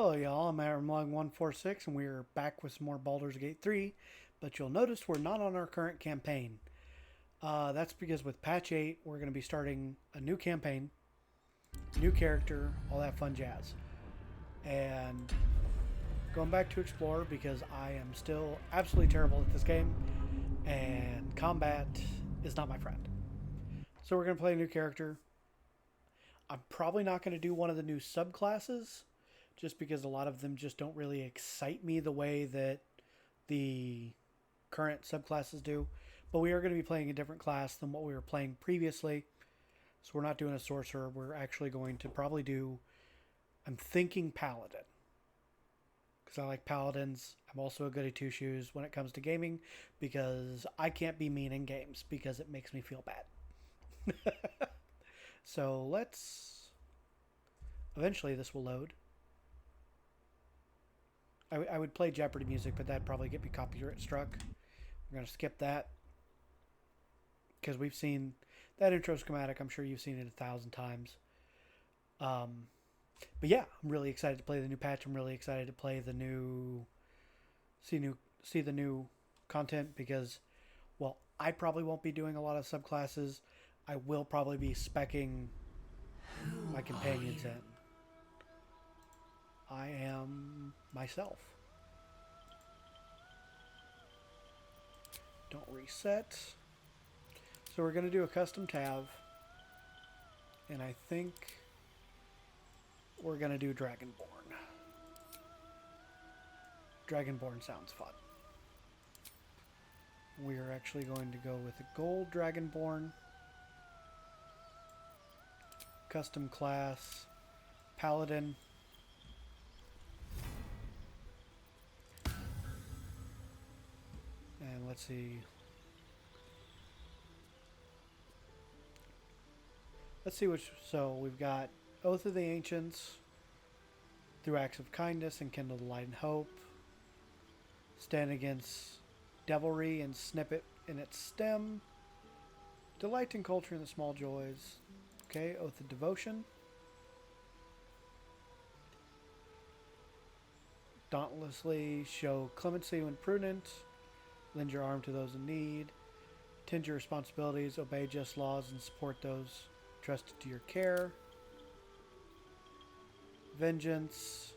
Hello y'all, I'm Armlog146 and we're back with some more Baldur's Gate 3, but you'll notice we're not on our current campaign. That's because with patch 8 we're going to be starting a new campaign, new character, all that fun jazz. And going back to explore because I am still absolutely terrible at this game and combat is not my friend. So we're going to play a new character. I'm probably not going to do one of the new subclasses, just because a lot of them just don't really excite me the way that the current subclasses do. But we are going to be playing a different class than what we were playing previously. So we're not doing a sorcerer. We're actually going to probably do, I'm thinking Paladin. Because I like Paladins. I'm also a goody two-shoes when it comes to gaming, because I can't be mean in games because it makes me feel bad. So let's... Eventually this will load. I would play Jeopardy music, but that'd probably get me copyright struck. We're going to skip that, because we've seen that intro schematic. I'm sure you've seen it 1,000 times. But yeah, I'm really excited to play the new patch. I'm really excited to play the new, see the new content, because, well, I probably won't be doing a lot of subclasses. I will probably be speccing my companions in. I am myself. Don't reset. So we're going to do a custom tab. And I think we're going to do Dragonborn. Dragonborn sounds fun. We are actually going to go with a gold Dragonborn. Custom class. Paladin. And let's see. Let's see which. So we've got Oath of the Ancients. Through acts of kindness and kindle the light and hope. Stand against devilry and snip it in its stem. Delight in culture and the small joys. Okay, Oath of Devotion. Dauntlessly show clemency when prudent. Lend your arm to those in need. Tend your responsibilities. Obey just laws and support those trusted to your care. Vengeance.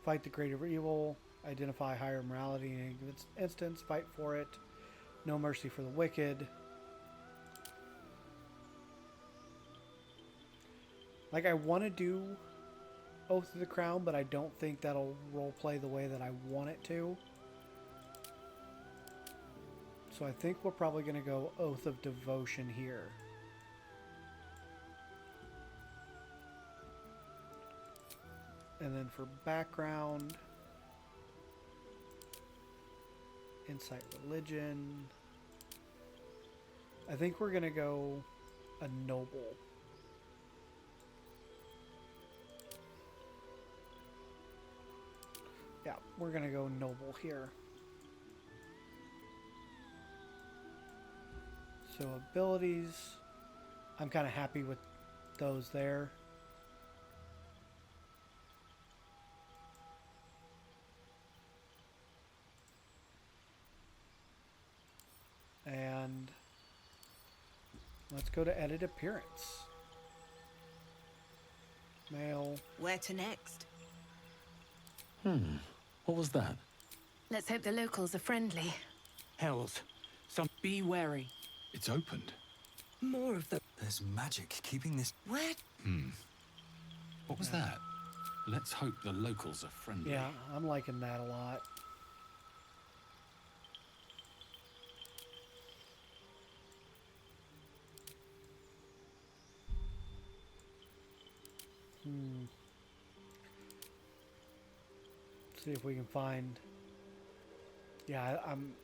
Fight the greater evil. Identify higher morality in any instance. Fight for it. No mercy for the wicked. Like, I want to do Oath of the Crown, but I don't think that'll roleplay the way that I want it to. So I think we're probably going to go Oath of Devotion here. And then for background, Insight Religion. I think we're going to go a Noble. Yeah, we're going to go Noble here. So abilities, I'm kind of happy with those there. And let's go to edit appearance. Male. Where to next? What was that? Let's hope the locals are friendly. Hells. Be wary. It's opened. More of the... There's magic keeping this... Where? What was that? Let's hope the locals are friendly. Yeah, I'm liking that a lot. See if we can find. Yeah, I'm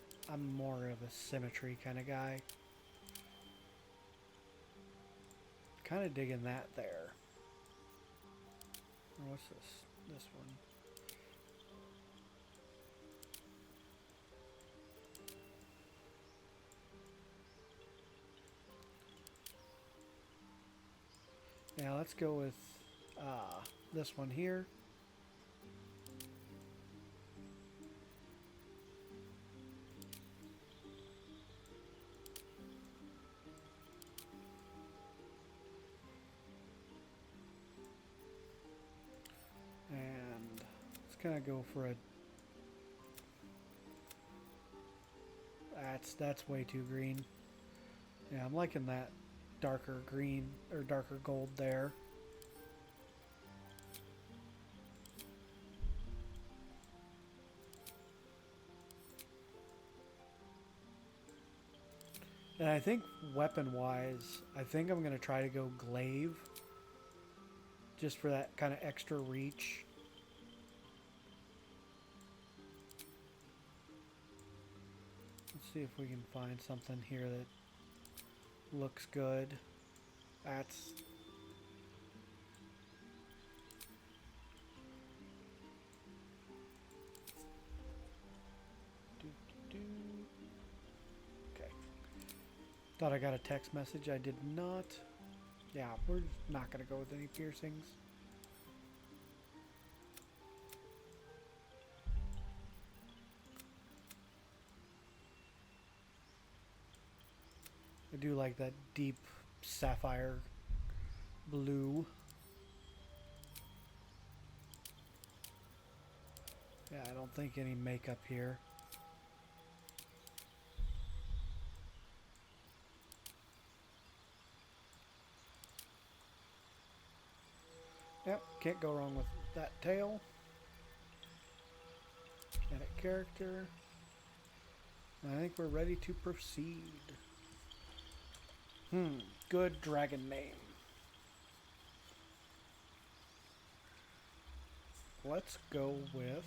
more of a symmetry kind of guy. Kind of digging that there. What's this? This one. Yeah, let's go with this one here. And it's gonna go for a. That's way too green. Yeah, I'm liking that darker green or darker gold there. And I think weapon-wise, I think I'm going to try to go glaive. Just for that kind of extra reach. Let's see if we can find something here that looks good. That's... Okay. Thought I got a text message. I did not. Yeah, we're not going to go with any piercings. I do like that deep sapphire blue. Yeah, I don't think any makeup here. Yep, can't go wrong with that tail. Edit character. I think we're ready to proceed. Good dragon name. Let's go with...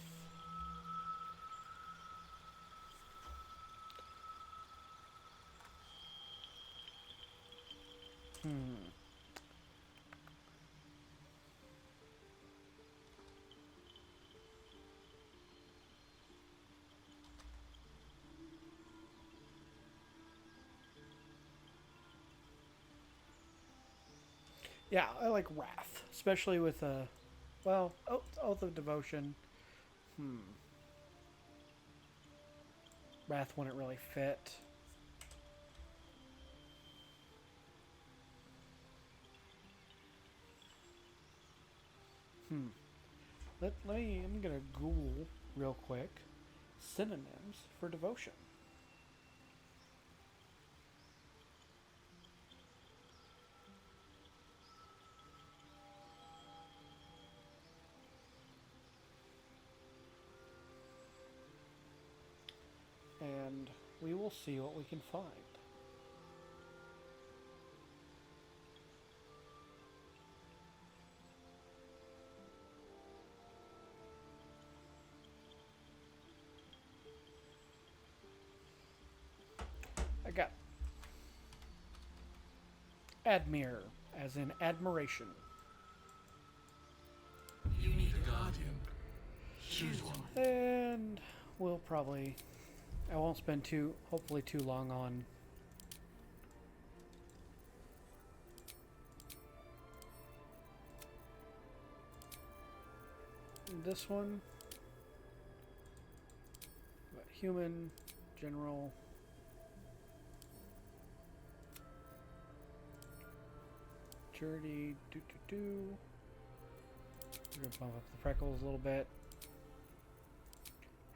Yeah, I like Wrath, especially with well, Oath of Devotion. Wrath wouldn't really fit. I'm gonna Google real quick synonyms for devotion. And we will see what we can find. I got admire, as in admiration. You need a guardian. Choose one. And we'll probably... I won't spend hopefully too long on this one. But human, general. Maturity, We're gonna bump up the freckles a little bit.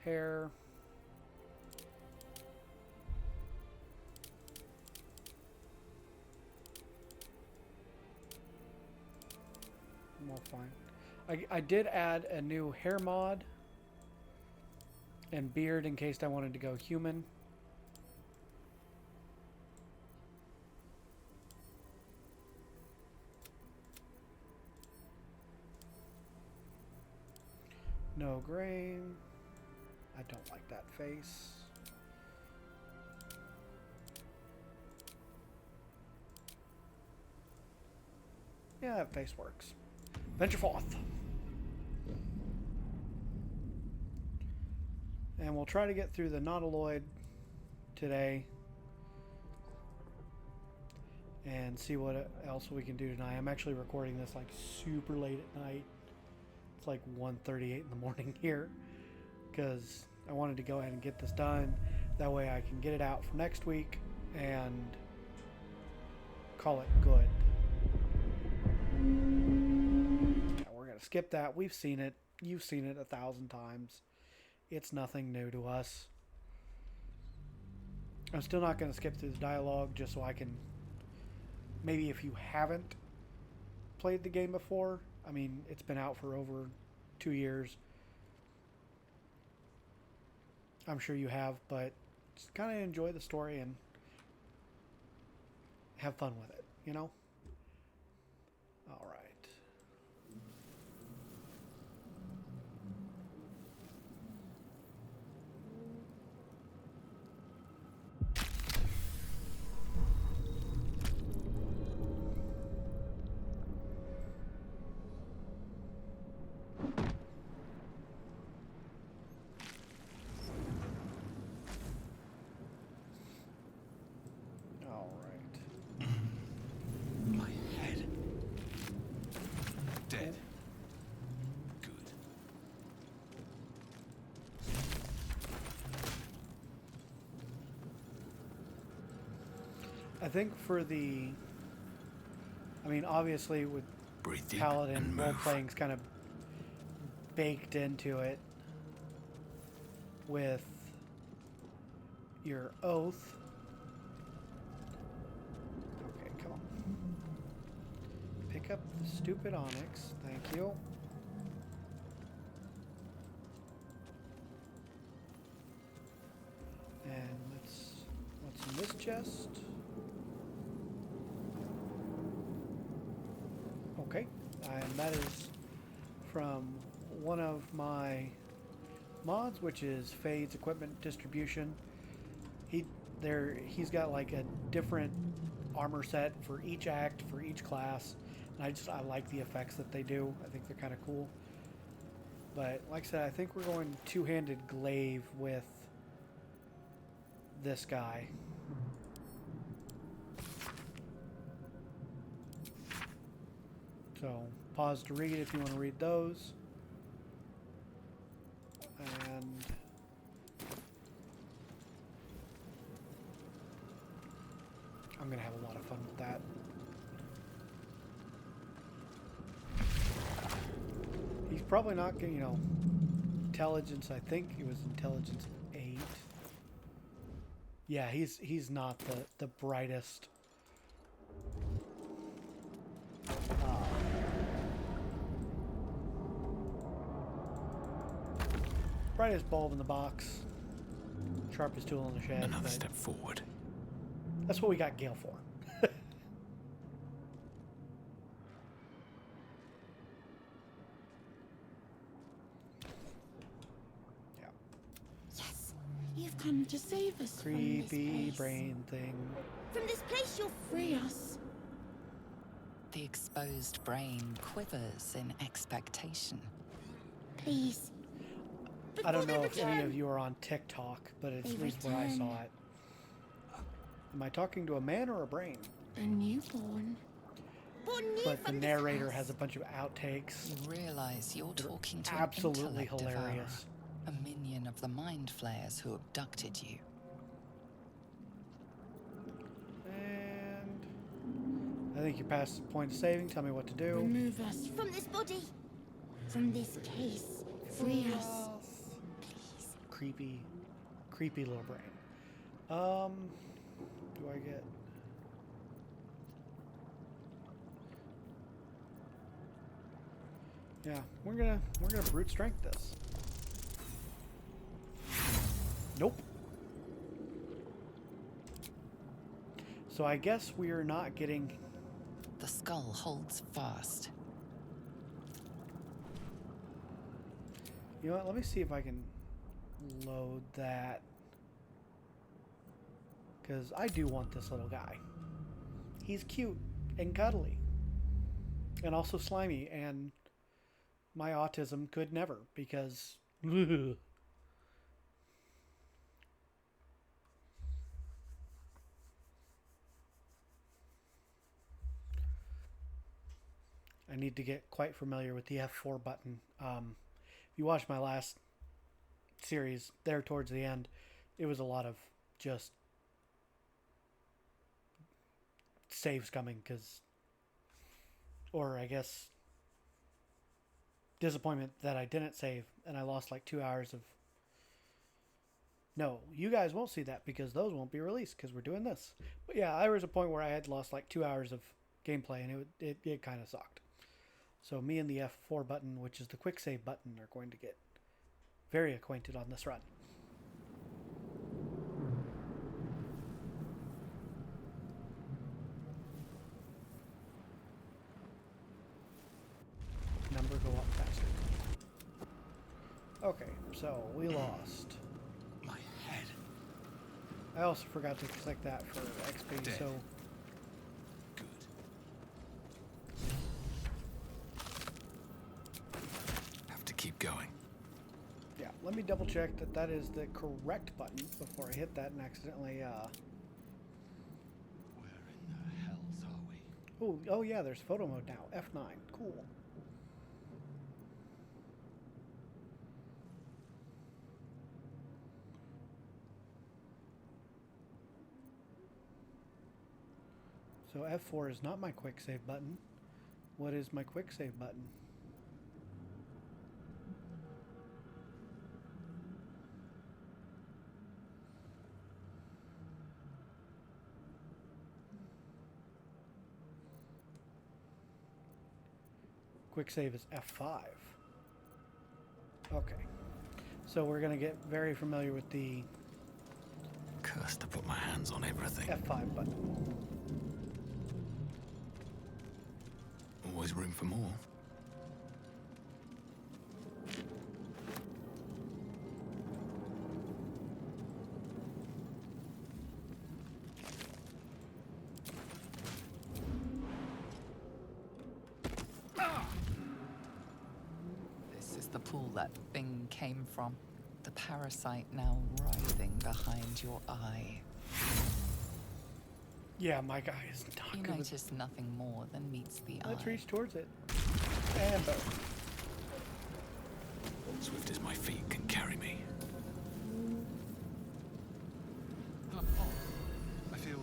Hair. More fine. I did add a new hair mod and beard in case I wanted to go human. No gray. I don't like that face. Yeah, that face works. Venture forth. And we'll try to get through the Nautiloid today and see what else we can do tonight. I'm actually recording this like super late at night. It's like 1:38 in the morning here because I wanted to go ahead and get this done. That way I can get it out for next week and call it good. Yeah, we're going to skip that. We've seen it. You've seen it 1,000 times. It's nothing new to us. I'm still not going to skip through the dialogue just so I can, maybe if you haven't played the game before, I mean, it's been out for over 2 years. I'm sure you have, but just kind of enjoy the story and have fun with it, you know? All right. All right. My head. Dead. Good. I think for the, I mean, obviously with Breathe deep Paladin, and role move. playing's kind of baked into it with your oath. Okay, come on. Pick up the stupid onyx. Thank you. And what's in this chest? Okay, and that is from one of my mods, which is Fade's Equipment Distribution. He's got like a different armor set for each act, for each class, and I like the effects that they do. I think they're kind of cool. But like I said, I think we're going two-handed glaive with this guy. So pause to read if you want to read those. And I'm going to have a lot of fun with that. He's probably not going to, intelligence, I think it was intelligence 8. Yeah, he's not the brightest. Brightest bulb in the box. Sharpest tool in the shed. Another step forward. That's what we got Gale for. Yeah. Yes, you've come to save us from Creepy this place. brain thing. From this place, you'll free us. The exposed brain quivers in expectation. Please. I don't know Before if they any return. of you are on TikTok, but it's They at least where I return. saw it. Am I talking to a man or a brain? A newborn. Born new But the from this narrator house. has a bunch of outtakes. You realize you're talking to Absolutely an intellect hilarious. devourer, a minion of the mind flayers who abducted you. And I think you're past the point of saving. Tell me what to do. Remove us from this body. From this case. Free us. Please. Creepy little brain. Do I get? Yeah, we're gonna brute strength this. Nope. So I guess we are not getting. The skull holds fast. You know what? Let me see if I can load that. Because I do want this little guy. He's cute and cuddly. And also slimy. And my autism could never. Because... I need to get quite familiar with the F4 button. If you watched my last series, there towards the end, it was a lot of just saves coming, or I guess disappointment that I didn't save and I lost like 2 hours of. No, you guys won't see that because those won't be released because we're doing this. But yeah, there was a point where I had lost like 2 hours of gameplay and it kind of sucked. So me and the F4 button, which is the quick save button, are going to get very acquainted on this run. Number go up faster. Okay, so we lost. My head. I also forgot to select that for XP, Dead. so Good. Have to keep going. yeah, let me double check that that is the correct button before I hit that and accidentally, Where in the hells are we? oh yeah, there's photo mode now, F9, cool. So F4 is not my quick save button. What is my quick save button? Quick save is F5. Okay. So we're going to get very familiar with the Cursed to put my hands on everything. F5 button. Always room for more. This is the pool that thing came from. The parasite now writhing behind your eye. Yeah, my guy is not You good. notice nothing more than meets the eye. Let's reach towards it. And boom. Swift as my feet can carry me. I feel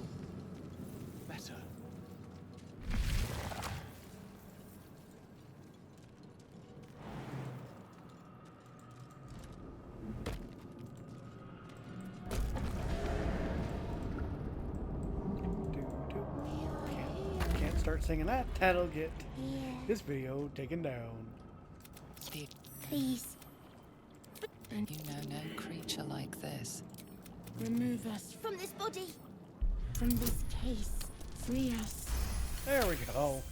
better. Can't start singing that. That'll get Here. this video taken down. Please. You know no creature like this. Remove us from this body. From this case. Free us. There we go.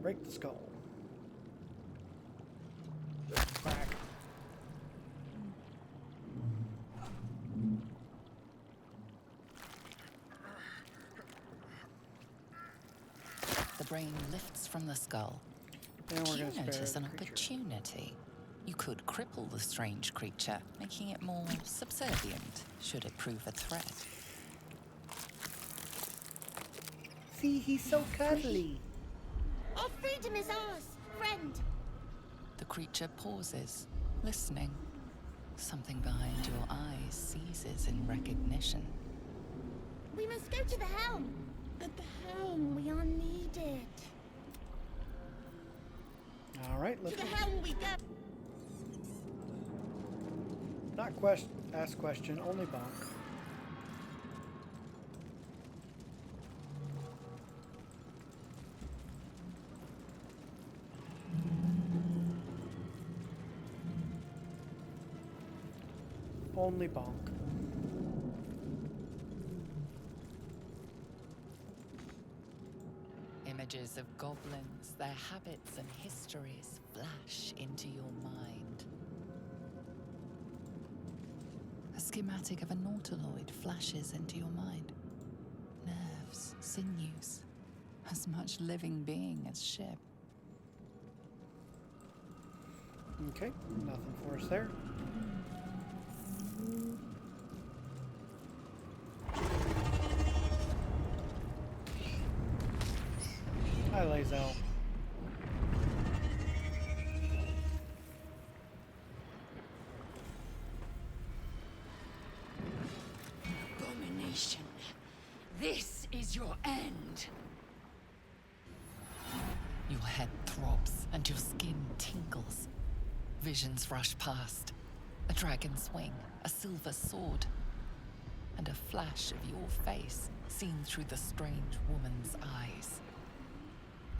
Break the skull. Crack. The brain lifts from the skull. And we're You going to notice spare an the creature. opportunity. You could cripple the strange creature, making it more subservient, should it prove a threat. See, he's so cuddly. Our freedom is ours, friend. The creature pauses, listening. Something behind your eyes seizes in recognition. We must go to the helm. At the helm, we are needed. All right, To let's the helm we go. not ask question, only bonk. Only bonk. Images of goblins, their habits and histories flash into your mind. A schematic of a nautiloid flashes into your mind. Nerves, sinews, as much living being as ship. Okay, nothing for us there. Hi, Lazy. This is your end. Your head throbs and your skin tingles. Visions rush past. A dragon's wing, a silver sword, and a flash of your face seen through the strange woman's eyes.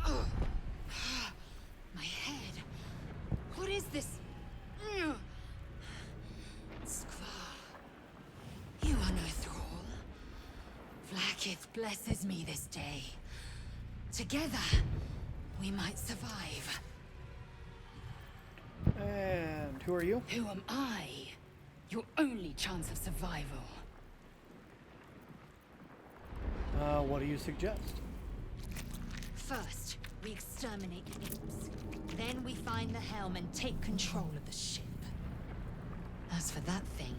Oh. My head. What is this? Skvar. You are no thrall. Vlaakith blesses me this day. Together, we might survive. And who are you? Who am I? Your only chance of survival. What do you suggest? First, we exterminate the imps. Then we find the helm and take control of the ship. As for that thing,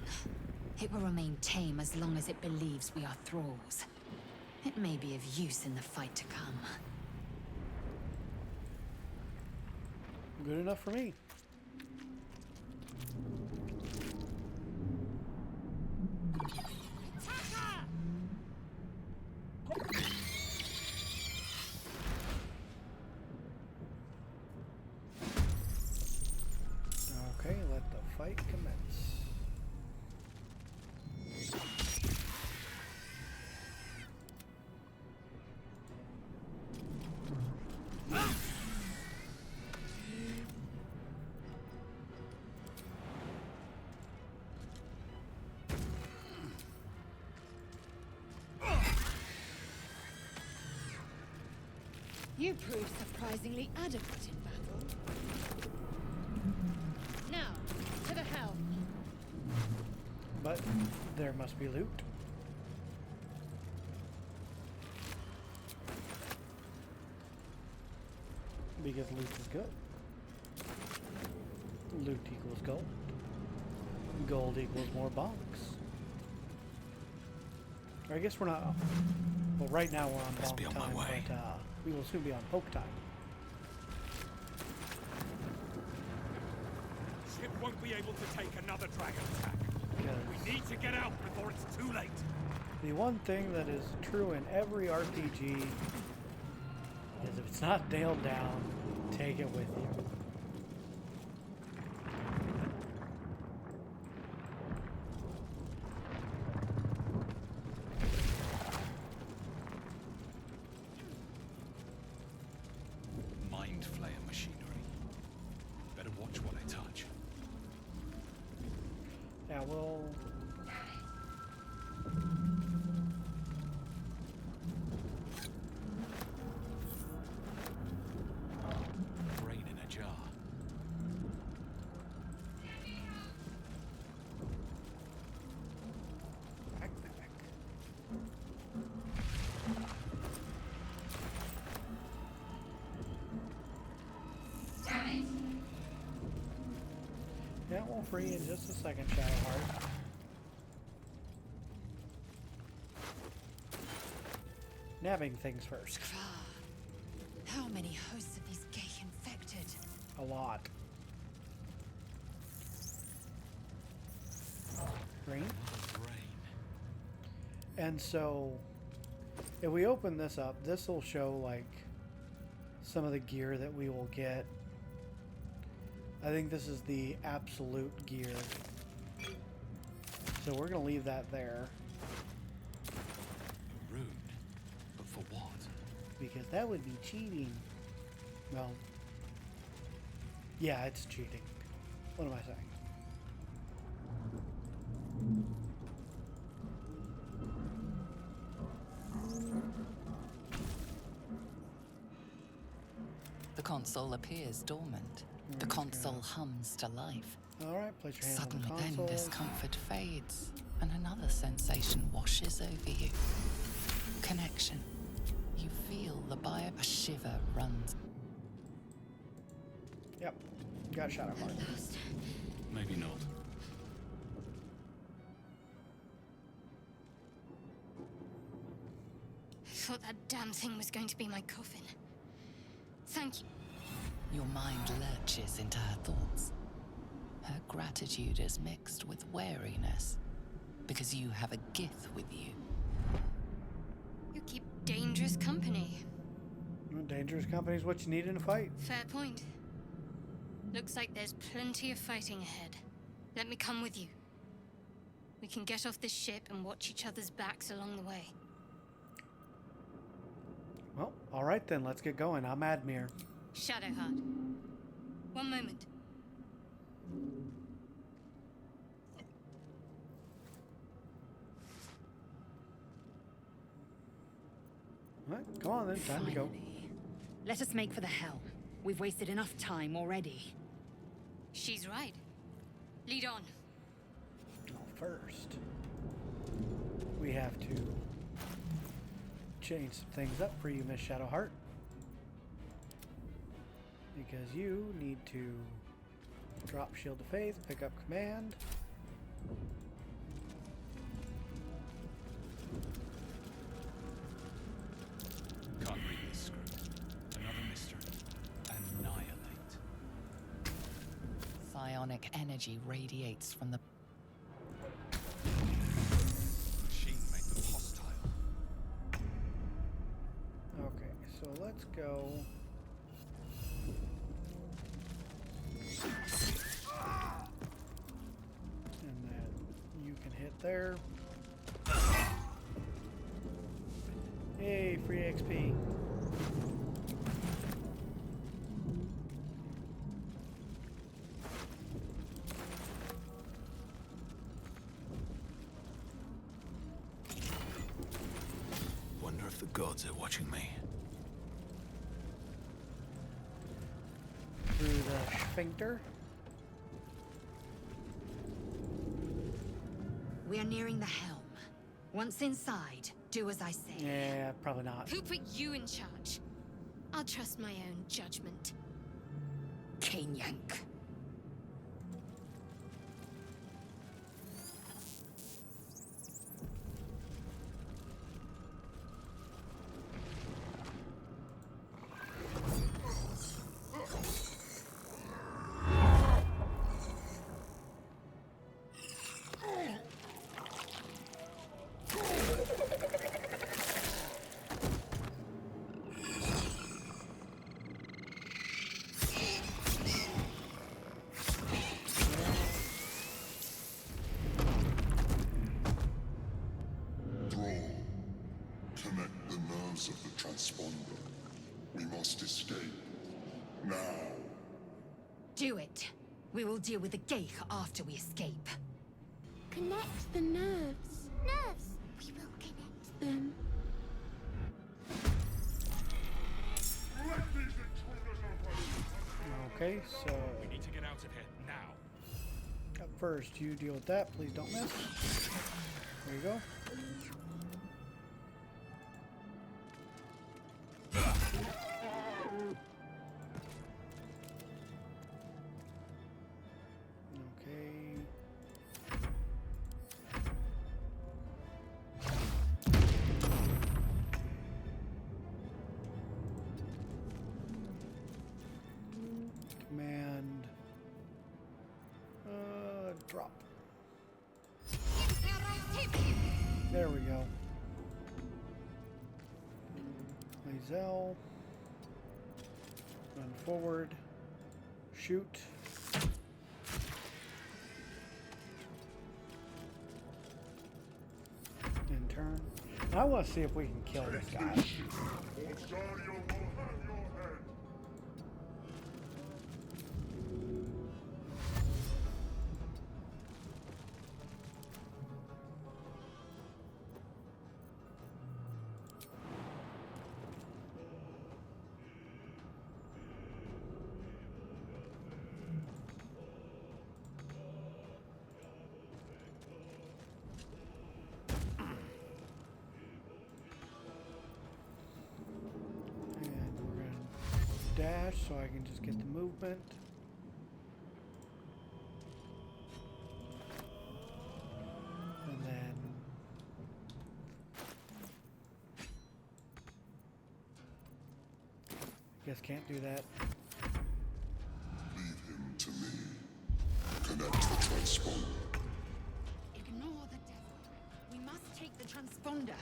it will remain tame as long as it believes we are thralls. It may be of use in the fight to come. Good enough for me. Okay, let the fight commence. You proved surprisingly adequate in battle. Now, to the helm. But there must be loot. Because loot is good. Loot equals gold. Gold equals more bonks. Or I guess we're not. Well, right now we're on Best bonk be on my time, way. but we will soon be on poke time. Ship won't be able to take another dragon attack. Because We need to get out before it's too late. the one thing that is true in every RPG is if it's not nailed down, take it with you. Mind flayer machinery. Better watch what I touch. Now we'll. Brain in a jar. Backpack. Yeah, we'll free in just a second, Shadowheart. Nabbing things first. Skvar. How many hosts of these gay infected? A lot. Green. Another brain. And so, if we open this up, this will show like some of the gear that we will get. I think this is the absolute gear. So we're going to leave that there A rune. But for what? because that would be cheating. Well, yeah, it's cheating. What am I saying? The console appears dormant. The console hums to life. All right, place your hand Suddenly on the then console. discomfort fades and another sensation washes over you. Connection. You feel the bio. A shiver runs. Yep, got Shadowheart. Maybe not. I thought that damn thing was going to be my coffin. Thank you. Your mind lurches into her thoughts. Her gratitude is mixed with wariness because you have a gith with you. Dangerous company. Well, dangerous company is what you need in a fight. Fair point. Looks like there's plenty of fighting ahead. Let me come with you. We can get off this ship and watch each other's backs along the way. Well, all right then. Let's get going. I'm Admir. Shadowheart. One moment. All right, come on then. Time to go. Finally. Let us make for the helm. We've wasted enough time already. She's right. Lead on. Well, first, we have to change some things up for you, Miss Shadowheart. Because you need to drop Shield of Faith, pick up Command. Can't read this script. Another mystery. Annihilate. Psionic energy radiates from the Machine made them hostile. Okay, so let's go. And then you can hit there. Yay, free XP. Wonder if the gods are watching me. Through the sphincter. We are nearing the helm. Once inside, do as I say. Yeah, probably not. Who put you in charge? I'll trust my own judgment. Cane yank. Connect the nerves of the transponder. We must escape. Now. Do it. We will deal with the Geich after we escape. Connect the nerves. Nerves. We will connect them. Let these intruders away. Okay, so We need to get out of here now. up first, you deal with that. Please don't miss. There you go. Okay. Command. Drop. There we go. Lazel. Run forward. Shoot. And turn. And I want to see if we can kill this guy. Osario will have your head. And we're going to dash so I can just get the movement. And then I guess can't do that. Leave him to me. Connect the transponder. Ignore the devil. We must take the transponder.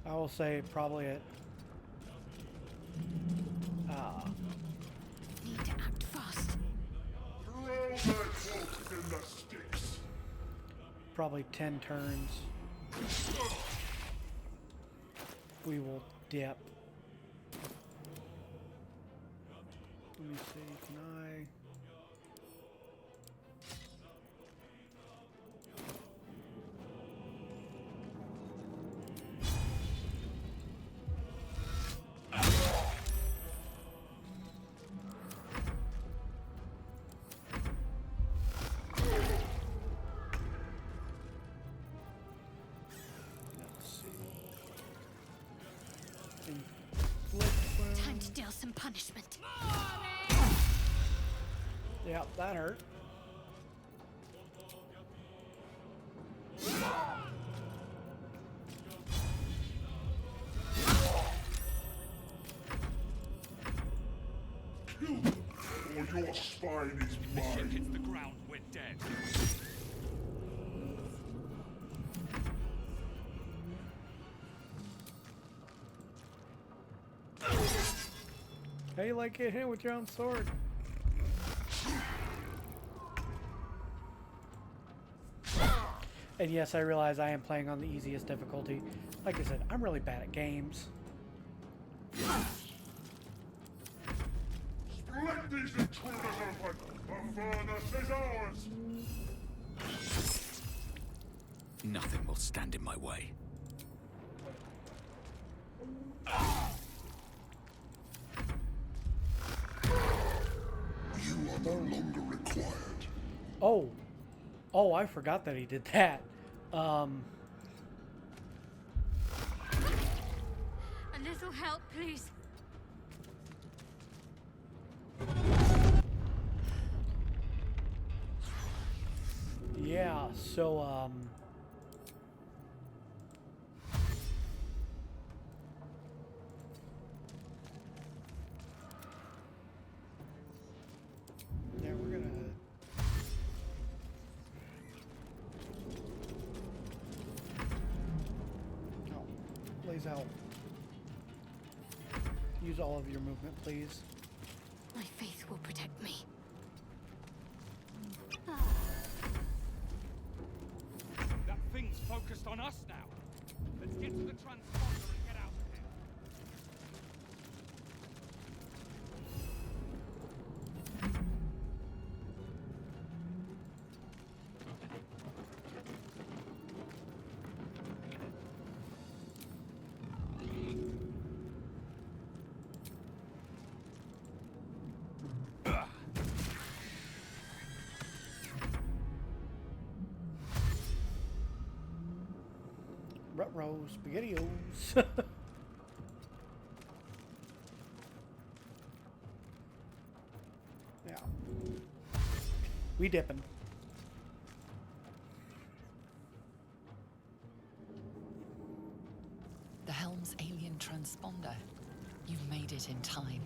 I will say probably at Need to act fast. Throw that cloak in the sticks. probably 10 turns. We will dip. Let me see, can I? Time to deal some punishment. Yep, that hurt. Kill them, or your spine is The ship mine. hits the ground, we're dead. How you like getting hit with your own sword? And yes, I realize I am playing on the easiest difficulty. Like I said, I'm really bad at games. Let these intruders open! The furnace is ours! Nothing will stand in my way. You are no longer required. Oh. Oh, I forgot that he did that. A little help, please. Yeah, so, yeah, we're gonna... Oh, please help. Use all of your movement, please. My faith will protect me. That thing's focused on us now. Let's get to the transponder and get out of here. Ruh-roh, SpaghettiOs. Yeah. We dipping. The helm's alien transponder. You've made it in time.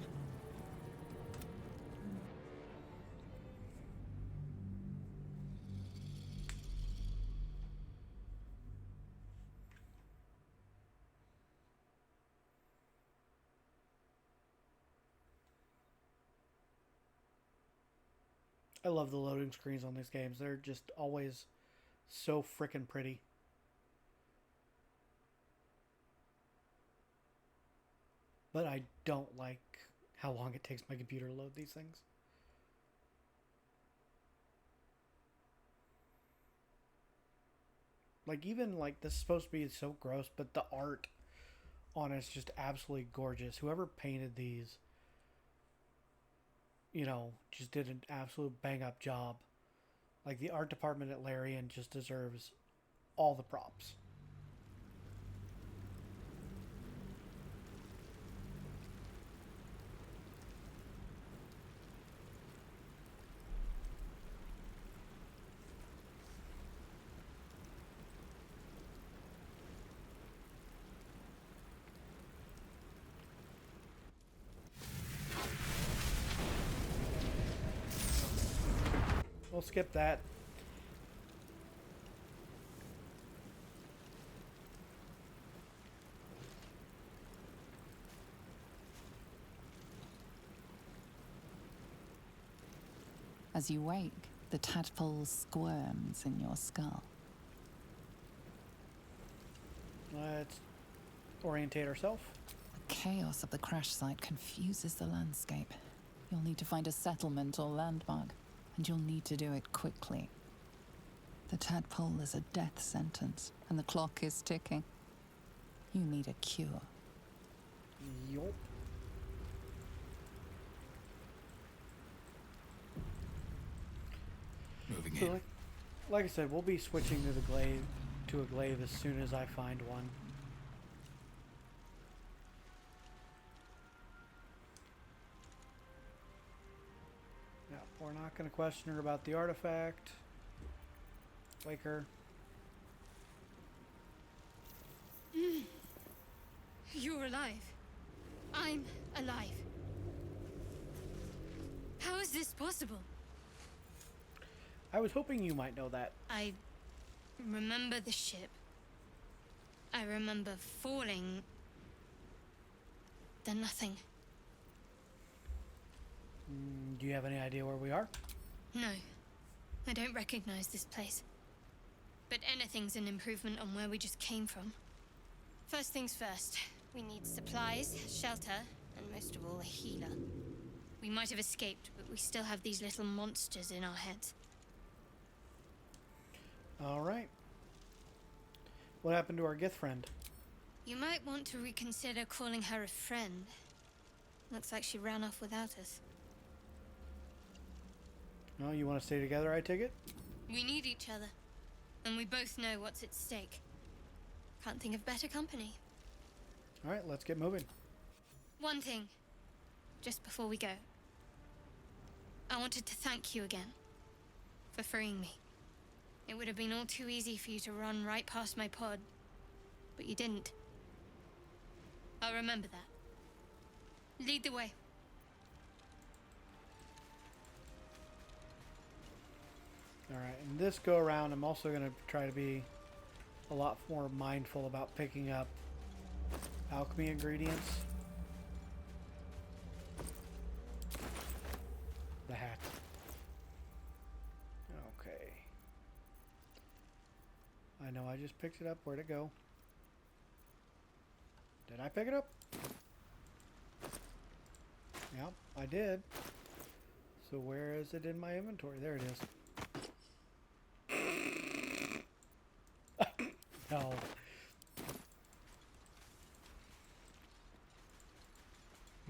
I love the loading screens on these games. They're just always so freaking pretty. But I don't like how long it takes my computer to load these things. Like, even, like, this is supposed to be so gross, but the art on it's just absolutely gorgeous. Whoever painted these, you know, just did an absolute bang-up job. Like, the art department at Larian just deserves all the props. We'll skip that. As you wake, the tadpole squirms in your skull. Let's orientate ourselves. The chaos of the crash site confuses the landscape. You'll need to find a settlement or landmark, and you'll need to do it quickly. The tadpole is a death sentence, and the clock is ticking. You need a cure. Yup. Moving So in. like I said, we'll be switching to a glaive as soon as I find one. Yeah, we're not going to question her about the artifact. Wake her. You're alive. I'm alive. How is this possible? I was hoping you might know that. I remember the ship. I remember falling. Then nothing. Do you have any idea where we are? No. I don't recognize this place. But anything's an improvement on where we just came from. First things first. We need supplies, shelter, and most of all, a healer. We might have escaped, but we still have these little monsters in our heads. Alright. What happened to our Gith friend? You might want to reconsider calling her a friend. Looks like she ran off without us. Oh, you want to stay together, I take it? We need each other. And we both know what's at stake. Can't think of better company. Alright, let's get moving. One thing, just before we go. I wanted to thank you again for freeing me. It would have been all too easy for you to run right past my pod, but you didn't. I'll remember that. Lead the way. Alright, and this go around, I'm also going to try to be a lot more mindful about picking up alchemy ingredients. The hat. Okay. I know I just picked it up. Where'd it go? Did I pick it up? Yep, I did. So where is it in my inventory? There it is. No.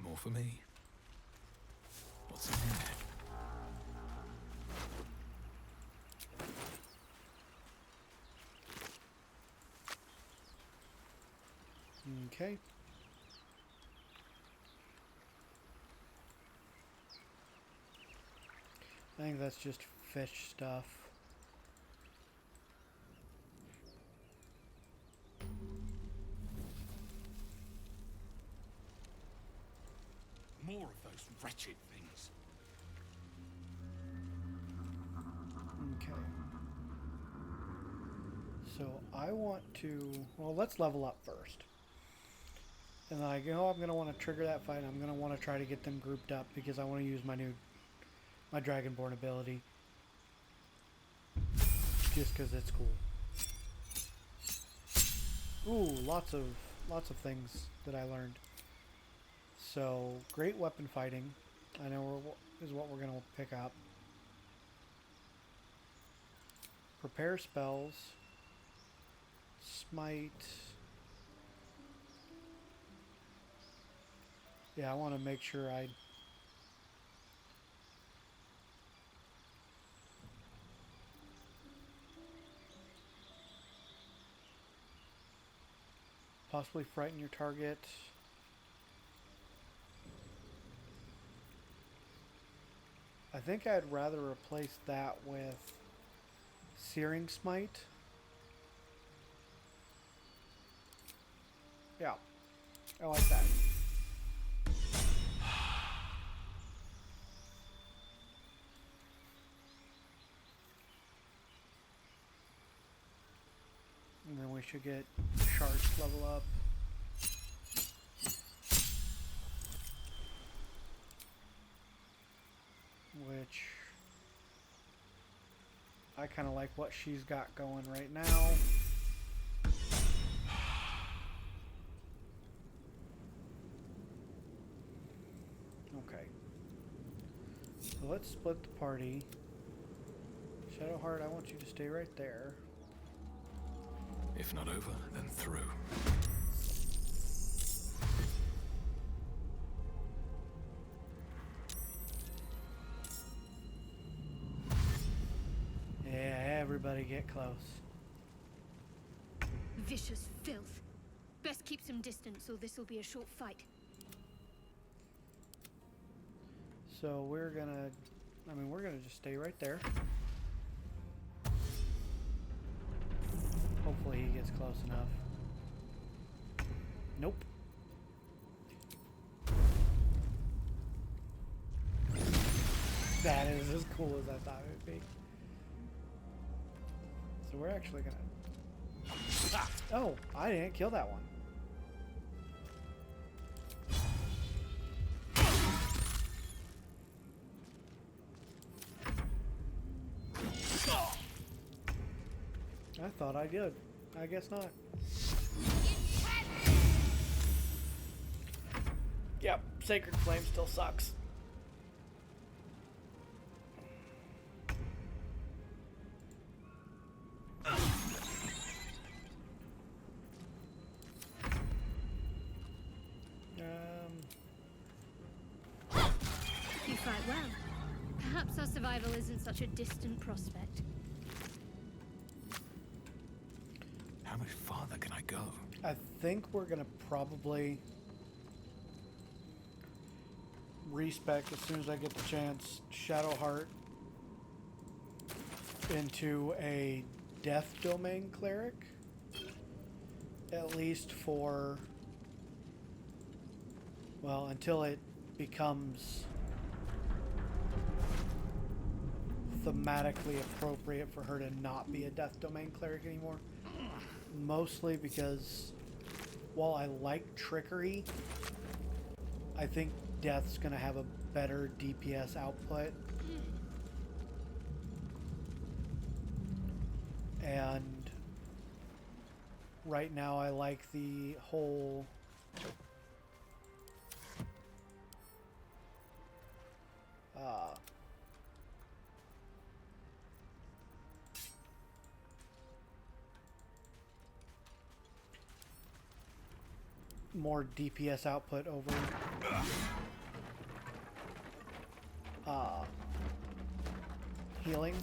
More for me. What's in here? Okay. I think that's just fish stuff. More of those wretched things. Okay. So I want to, well, let's level up first. And then I'm going to want to trigger that fight. I'm going to want to try to get them grouped up because I want to use my Dragonborn ability. Just because it's cool. Ooh, lots of things that I learned. So, great weapon fighting. I know is what we're going to pick up. Prepare spells. Smite. Yeah, I want to make sure I possibly frighten your target. I think I'd rather replace that with Searing Smite. Yeah, I like that. And then we should get Shards level up. Which I kind of like what she's got going right now. Okay. So let's split the party. Shadowheart, I want you to stay right there. If not over, then through. Yeah, everybody get close. Vicious filth. Best keep some distance, or this will be a short fight. So we're gonna just stay right there. Hopefully he gets close enough. Nope. That is as cool as I thought it would be. So we're actually gonna... Oh, I didn't kill that one. I thought I did. I guess not. Yep, Sacred Flame still sucks. You fight well. Perhaps our survival isn't such a distant prospect. How much farther can I go? I think we're gonna probably respec as soon as I get the chance Shadowheart into a Death Domain Cleric. At least for, well, until it becomes thematically appropriate for her to not be a Death Domain Cleric anymore. Mostly because while I like Trickery, I think Death's gonna have a better DPS output. And right now I like the whole more DPS output over healing,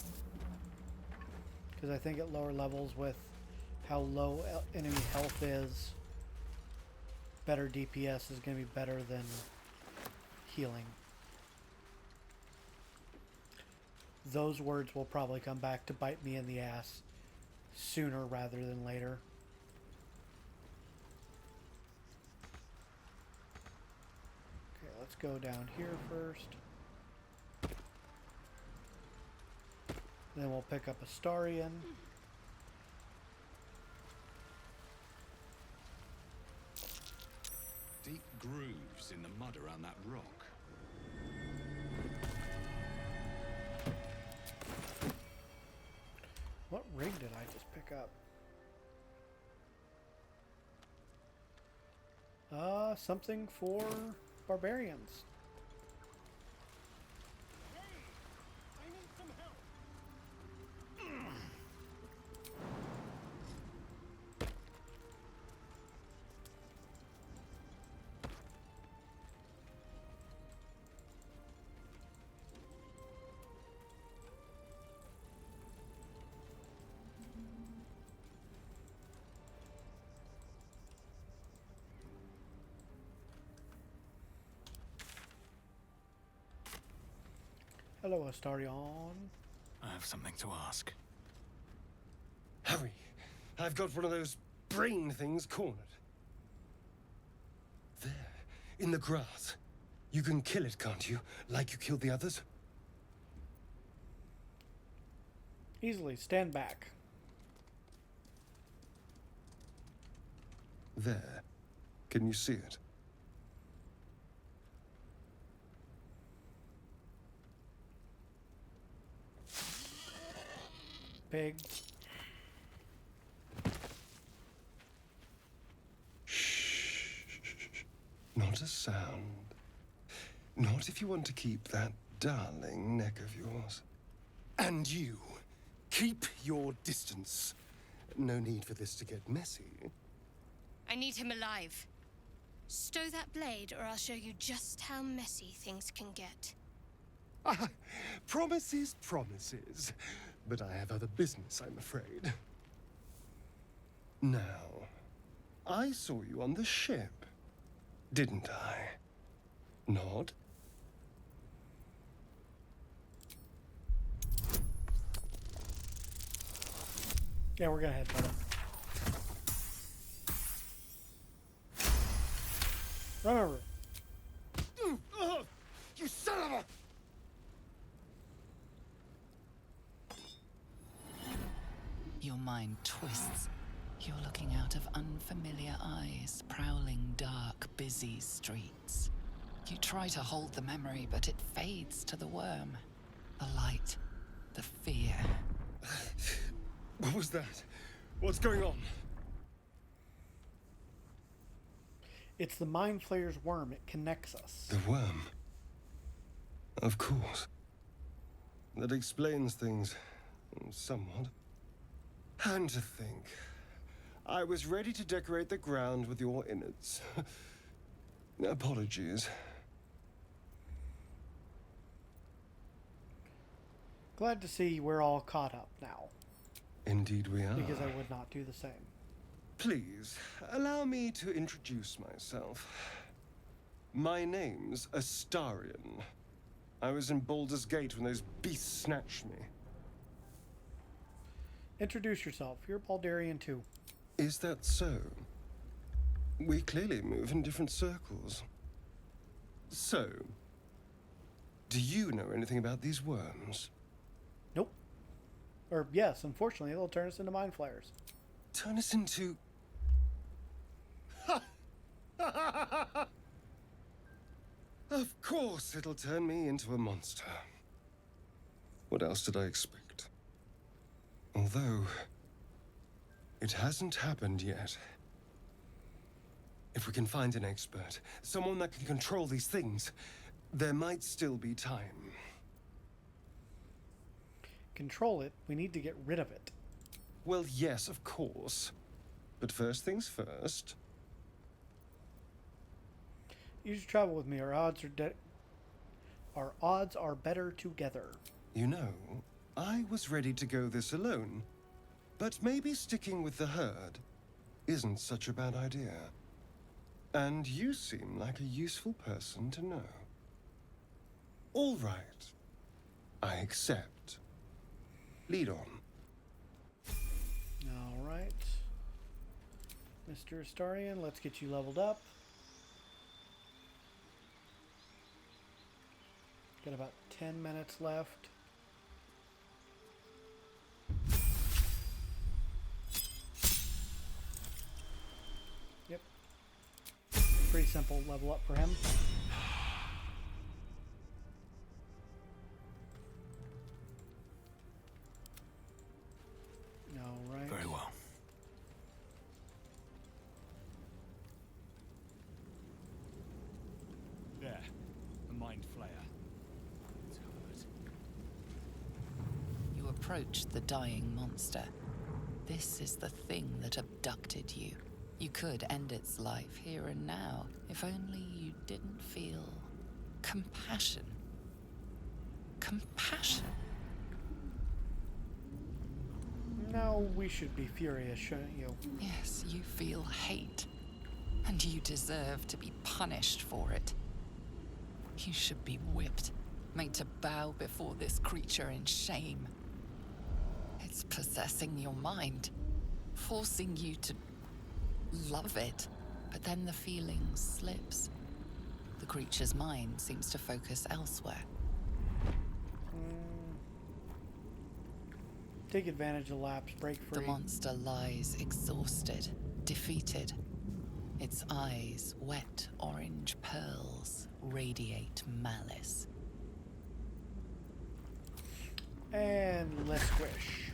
because I think at lower levels with how low enemy health is, better DPS is going to be better than healing. Those words will probably come back to bite me in the ass sooner rather than later. Okay, let's go down here first. Then we'll pick up Astarion. Deep grooves in the mud around that rock. What ring did I just pick up? Something for barbarians. Hello, Astarion. I have something to ask. Hurry! I've got one of those brain things cornered. There, in the grass. You can kill it, can't you? Like you killed the others? Easily, stand back. There. Can you see it? pig. Not a sound. Not if you want to keep that darling neck of yours. And you, keep your distance. No need for this to get messy. I need him alive. Stow that blade, or I'll show you just how messy things can get. Promises, promises. But I have other business, I'm afraid. Now, I saw you on the ship, didn't I? Nod? Yeah, we're gonna head for it. Run over. You son of a... Your mind twists. You're looking out of unfamiliar eyes, prowling dark, busy streets. You try to hold the memory, but it fades to the worm. The light, the fear. What was that? What's going on? It's the Mind Flayer's worm. It connects us. The worm? Of course. That explains things somewhat. And to think, I was ready to decorate the ground with your innards. Apologies. Glad to see we're all caught up now. Indeed we are. Because I would not do the same. Please, allow me to introduce myself. My name's Astarion. I was in Baldur's Gate when those beasts snatched me. Introduce yourself. You're Baldarian too. Is that so? We clearly move in different circles. So, do you know anything about these worms? Nope. Or yes, unfortunately, they'll turn us into Mind Flayers. Turn us into... Of course it'll turn me into a monster. What else did I expect? Although, it hasn't happened yet. If we can find an expert, someone that can control these things, there might still be time. Control it. We need to get rid of it. Well, yes, of course. But first things first. You should travel with me. Our odds are better together. You know, I was ready to go this alone, but maybe sticking with the herd isn't such a bad idea. And you seem like a useful person to know. All right. I accept. Lead on. All right. Mr. Astarion, let's get you leveled up. Got about 10 minutes left. Yep. Pretty simple level up for him. All right. Very well. There, the Mind Flayer. It's hurt. You approach the dying monster. This is the thing that abducted you. You could end its life here and now, if only you didn't feel compassion. Compassion. Now we should be furious, shouldn't you? Yes, you feel hate. And you deserve to be punished for it. You should be whipped, made to bow before this creature in shame. It's possessing your mind, forcing you to love it, but then the feeling slips. The creature's mind seems to focus elsewhere. Take advantage of lapse, break free. The monster lies exhausted, defeated. Its eyes, wet orange pearls, radiate malice. And let's squish.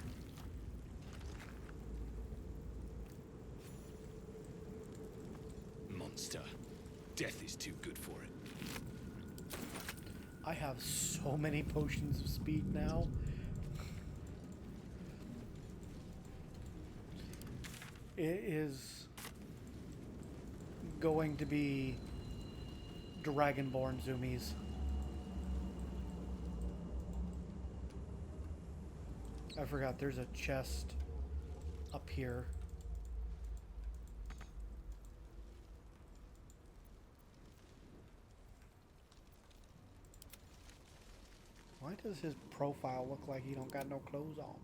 I have so many potions of speed now. It is going to be Dragonborn zoomies. I forgot there's a chest up here. Why does his profile look like he don't got no clothes on?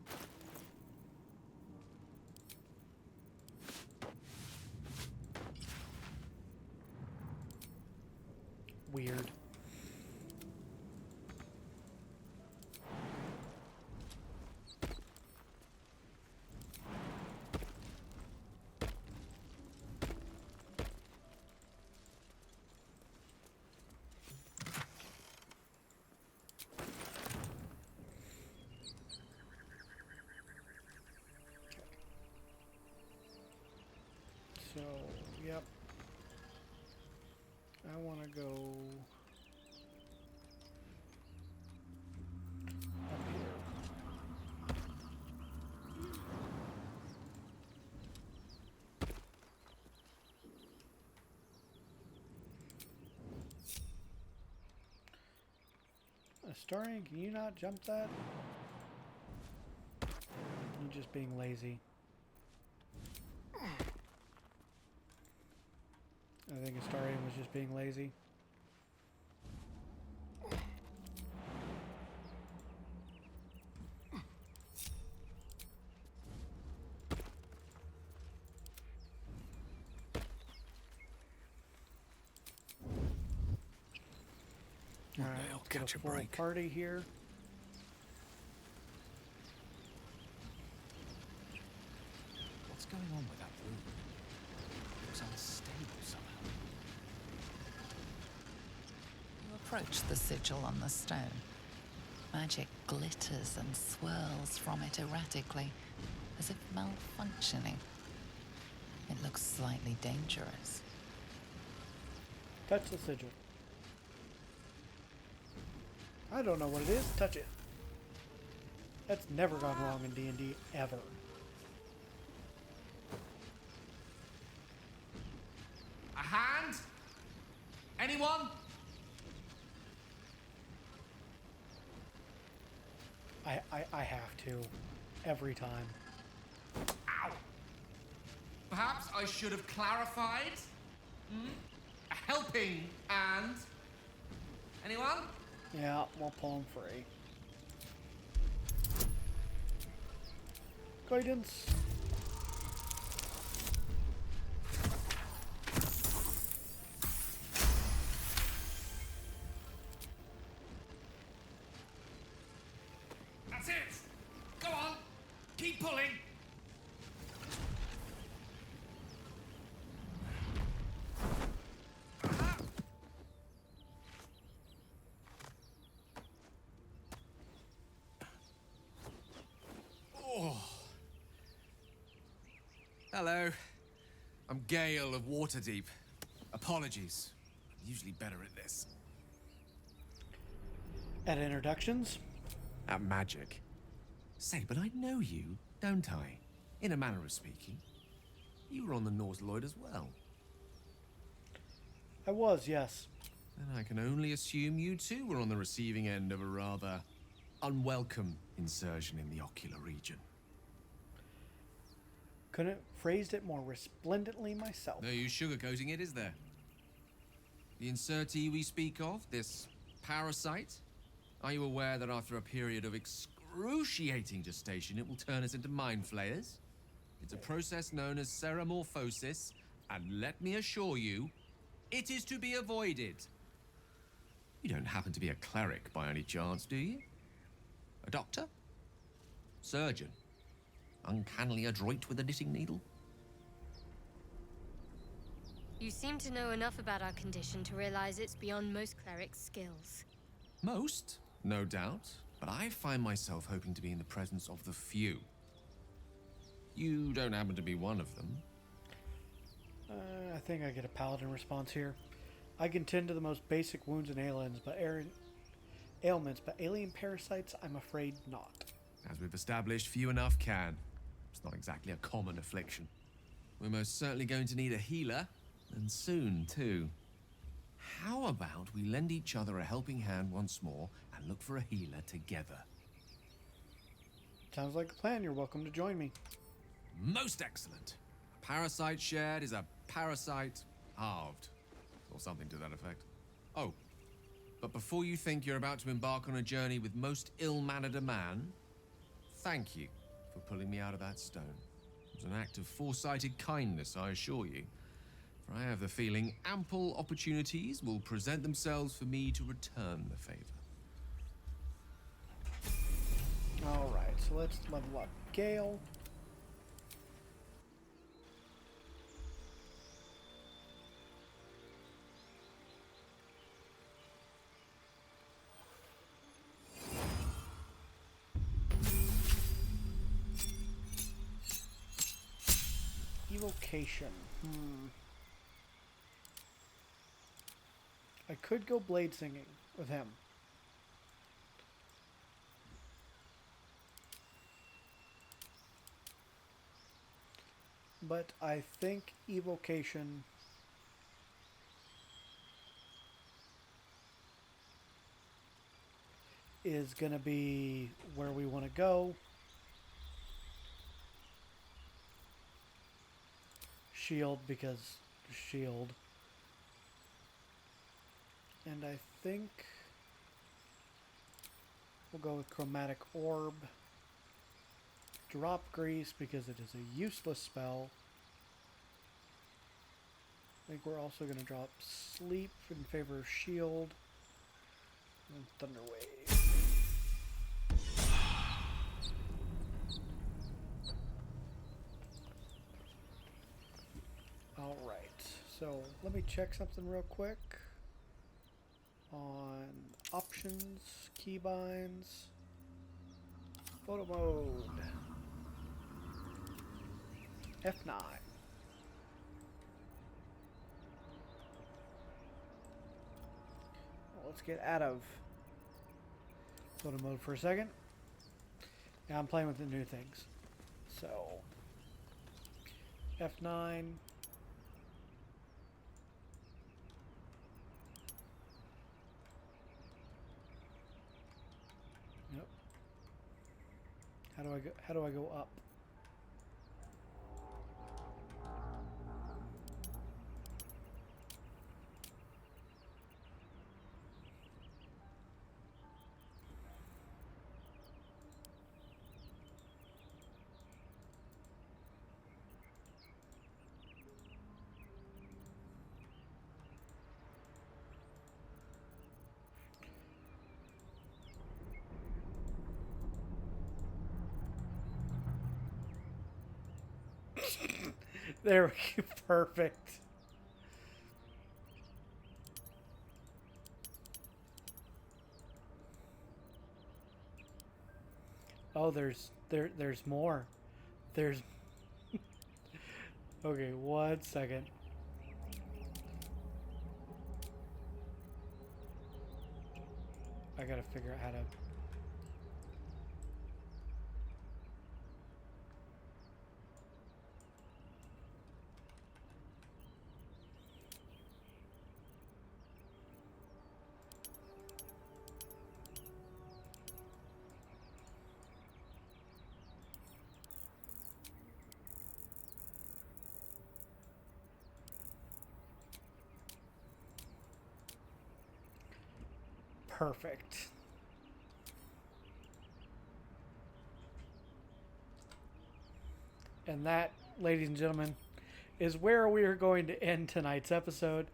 Weird. So, yep. I want to go up here. Astarian, can you not jump that? You're just being lazy. I think Astarian was just being lazy. One Alright, day I'll let's get catch a a full break. party here. What's going on with that room? It looks unstable somehow. You approach the sigil on the stone. Magic glitters and swirls from it erratically, as if malfunctioning. It looks slightly dangerous. Touch the sigil. I don't know what it is. Touch it. That's never gone wrong in D&D ever. A hand? Anyone? I have to. Every time. Ow! Perhaps I should have clarified? A helping hand? Anyone? Yeah, we'll pull him free. Guidance. That's it! Go on! Keep pulling! Hello. I'm Gale of Waterdeep. Apologies. I'm usually better at this. At introductions. At magic. Say, but I know you, don't I? In a manner of speaking. You were on the Norse Lloyd as well. I was, yes. And I can only assume you too were on the receiving end of a rather unwelcome insertion in the ocular region. Couldn't have phrased it more resplendently myself. No use sugarcoating it, is there? The insertee we speak of, this parasite, are you aware that after a period of excruciating gestation, it will turn us into mind flayers? It's a process known as seromorphosis, and let me assure you, it is to be avoided. You don't happen to be a cleric by any chance, do you? A doctor? Surgeon? Uncannily adroit with a knitting needle? You seem to know enough about our condition to realize it's beyond most clerics' skills. Most, no doubt, but I find myself hoping to be in the presence of the few. You don't happen to be one of them. I think I get a paladin response here. I can tend to the most basic wounds and ailments, but ailments, but alien parasites, I'm afraid not. As we've established, few enough can. It's not exactly a common affliction. We're most certainly going to need a healer, and soon, too. How about we lend each other a helping hand once more and look for a healer together? Sounds like a plan. You're welcome to join me. Most excellent. A parasite shared is a parasite halved, or something to that effect. Oh, but before you think you're about to embark on a journey with most ill-mannered a man, thank you for pulling me out of that stone. It was an act of foresighted kindness, I assure you. For I have the feeling ample opportunities will present themselves for me to return the favor. Alright, so let's level up Gale. Evocation. I could go blade singing with him. But I think evocation is going to be where we want to go. Shield, because shield. And I think we'll go with chromatic orb. Drop grease because it is a useless spell. I think we're also going to drop sleep in favor of shield. And thunder wave. Alright, so let me check something real quick. On options, keybinds, photo mode, F9. Well, let's get out of photo mode for a second. Now I'm playing with the new things. So, F9. Yep. How do I go up? There we go. Perfect. Oh, there's more. There's okay, 1 second. I gotta figure out how to. Perfect. And that, ladies and gentlemen, is where we are going to end tonight's episode.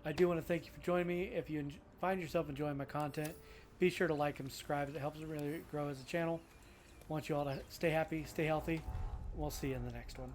I do want to thank you for joining me. If you find yourself enjoying my content, be sure to like and subscribe. It helps it really grow as a channel. I want you all to stay happy, stay healthy. We'll see you in the next one.